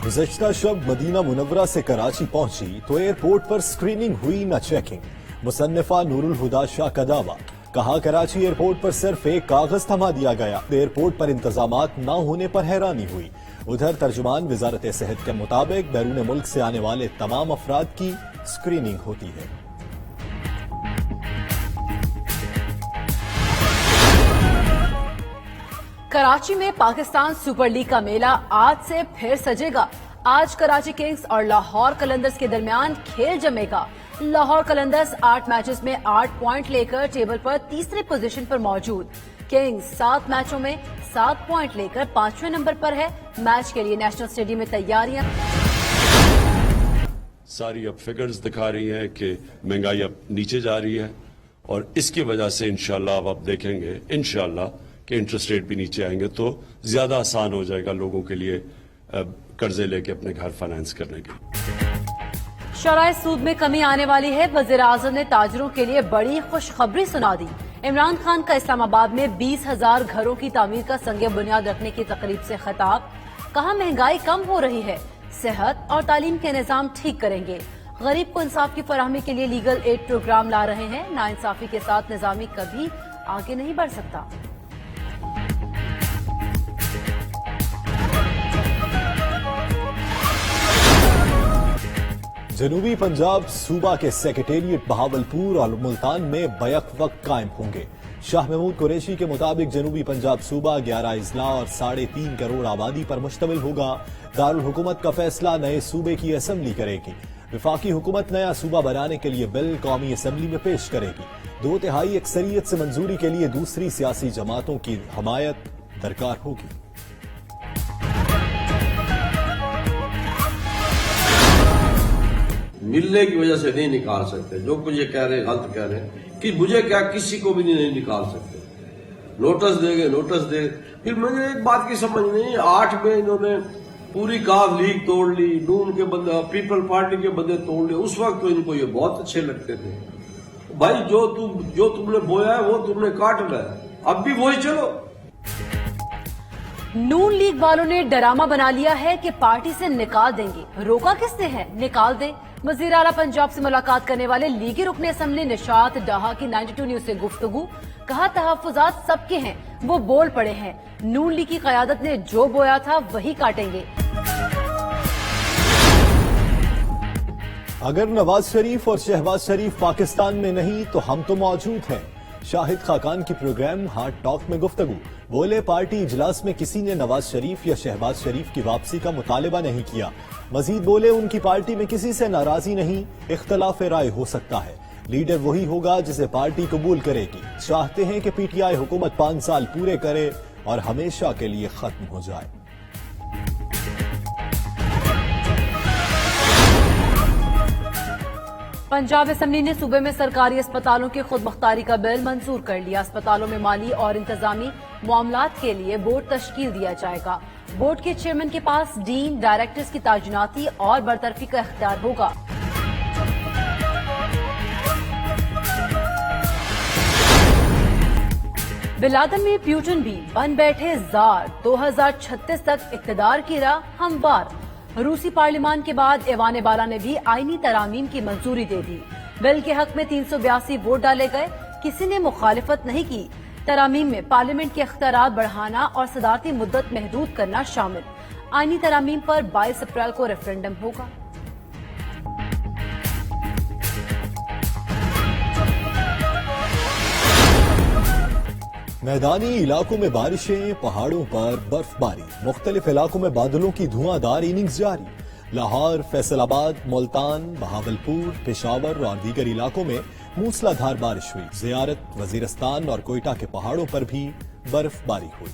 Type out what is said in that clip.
गुज़श्ता शब Medina Munawwara से कराची पहुंची तो एयरपोर्ट पर स्क्रीनिंग हुई न चेकिंग। मुसन्निफा नूरुल हुदा शाह का दावा, कहा कराची एयरपोर्ट पर सिर्फ एक कागज थमा दिया गया। एयरपोर्ट पर इंतजामात न होने पर हैरानी हुई। उधर तर्जुमान वजारत सेहत के मुताबिक बैरून मुल्क से आने वाले तमाम अफराद की स्क्रीनिंग होती है। कराची में पाकिस्तान सुपर लीग का मेला आज से फिर सजेगा। आज कराची किंग्स और लाहौर कलंदर्स के दरमियान खेल जमेगा। लाहौर कलंदर्स 8 मैचेस में 8 पॉइंट लेकर टेबल पर तीसरे पोजीशन पर मौजूद। किंग्स 7 मैचों में 7 पॉइंट लेकर 5वें नंबर पर है। मैच के लिए नेशनल स्टेडियम में तैयारियां सारी अब फिगर्स दिखा रही हैं कि महंगाई अब नीचे जा रही है और इसकी वजह से इंशाल्लाह अब आप देखेंगे इंशाल्लाह कि इंटरेस्ट रेट भी नीचे आएंगे तो ज्यादा आसान हो जाएगा लोगों के लिए कर्जे लेके अपने घर फाइनेंस करने के। शराय सूद में कमी आने वाली है। वजीर आजम ने ताजरों के लिए बड़ी खुशखबरी सुना दी। इमरान खान का इस्लामाबाद में 20,000 घरों की तामीर का संगे बुनियाद रखने की तकरीब से खिताब। कहा महंगाई कम हो रही है, सेहत और तालीम के निजाम ठीक करेंगे। गरीब को इंसाफ की फराहमी के लिए लीगल एड प्रोग्राम ला रहे हैं। नाइंसाफी के साथ निजामी कभी आगे नहीं बढ़ सकता। जनूबी पंजाब सूबा के सेक्रेटेरिएट बहावलपुर और मुल्तान में बैक वक्त कायम होंगे। शाह महमूद कुरैशी के मुताबिक जनूबी पंजाब सूबा 11 अजला और 3.5 करोड़ आबादी पर मुश्तमिल होगा। दारुल हुकूमत का फैसला नए सूबे की असेंबली करेगी। विफाकी हुकूमत नया सूबा बनाने के लिए बिल कौमी असेंबली में पेश करेगी। 2/3 अक्सरियत से मंजूरी के लिए दूसरी सियासी जमातों की हमायत दरकार होगी। मिलने की वजह से नहीं निकाल सकते। जो कुछ ये कह रहे हैं गलत कह रहे हैं कि मुझे क्या किसी को भी नहीं निकाल सकते। नोटिस देंगे नोटिस दे। फिर मुझे एक बात की समझ नहीं, 8 में इन्होंने पूरी काफ लीग तोड़ ली, नून के बंदे पीपल पार्टी के बंदे तोड़ लिए। उस वक्त तो इनको ये बहुत अच्छे लगते थे। भाई जो तुमने बोया है वो तुमने काटना है, अब भी वही चलो। नून लीग वालों ने डरामा बना लिया है कि पार्टी से निकाल देंगे। रोका किसने है, निकाल दे। वजीर आला पंजाब से मुलाकात करने वाले लीगी रुकन असेंबली निशात डाहा की 92 न्यूज से गुफ्तगू। कहा तहफ्फुजात सबके हैं, वो बोल पड़े हैं। नून लीग की कयादत ने जो बोया था वही काटेंगे। अगर नवाज शरीफ और शहबाज शरीफ पाकिस्तान में नहीं तो हम तो मौजूद हैं। शाहिद खाकान की प्रोग्राम हार्ट टॉक में गुफ्तगू। बोले पार्टी इजलास में किसी ने नवाज शरीफ या शहबाज शरीफ की वापसी का मुतालिबा नहीं किया। मजीद बोले उनकी पार्टी में किसी से नाराजगी नहीं, इख्तलाफ राय हो सकता है। लीडर वही होगा जिसे पार्टी कबूल करेगी। चाहते हैं कि पीटीआई हुकूमत 5 साल पूरे करे और हमेशा के लिए खत्म हो जाए। पंजाब असेंबली ने सूबे में सरकारी अस्पतालों की खुद मुख्तारी का बिल मंजूर कर लिया। अस्पतालों में माली और इंतजामी मामलात के लिए बोर्ड तश्कील दिया जाएगा। बोर्ड के चेयरमैन के पास डीन डायरेक्टर्स की तायुनाती और बरतरफी का इख्तियार होगा। बिलादन में प्यूटन भी बन बैठे जार। 2036 तक इक़्तिदार की राह हमवार। रूसी पार्लियामान के बाद ऐवान बाला ने भी आईनी तरामीम की मंजूरी दे दी। बिल के हक में 382 वोट डाले गए, किसी ने मुखालिफत नहीं की। तरामीम में पार्लियामेंट के इख्तियारात बढ़ाना और सदारती मुद्दत महदूद करना शामिल। आईनी तरामीम पर 22 अप्रैल को रेफरेंडम होगा। मैदानी इलाकों में बारिशें, पहाड़ों पर बर्फबारी। मुख्तलिफ इलाकों में बादलों की धुआंधार इनिंग्स जारी। लाहौर, फैसलाबाद, मुल्तान, बहावलपुर, पेशावर और दीगर इलाकों में मूसलाधार बारिश हुई। ज़ियारत, वजीरस्तान और कोयटा के पहाड़ों पर भी बर्फबारी हुई।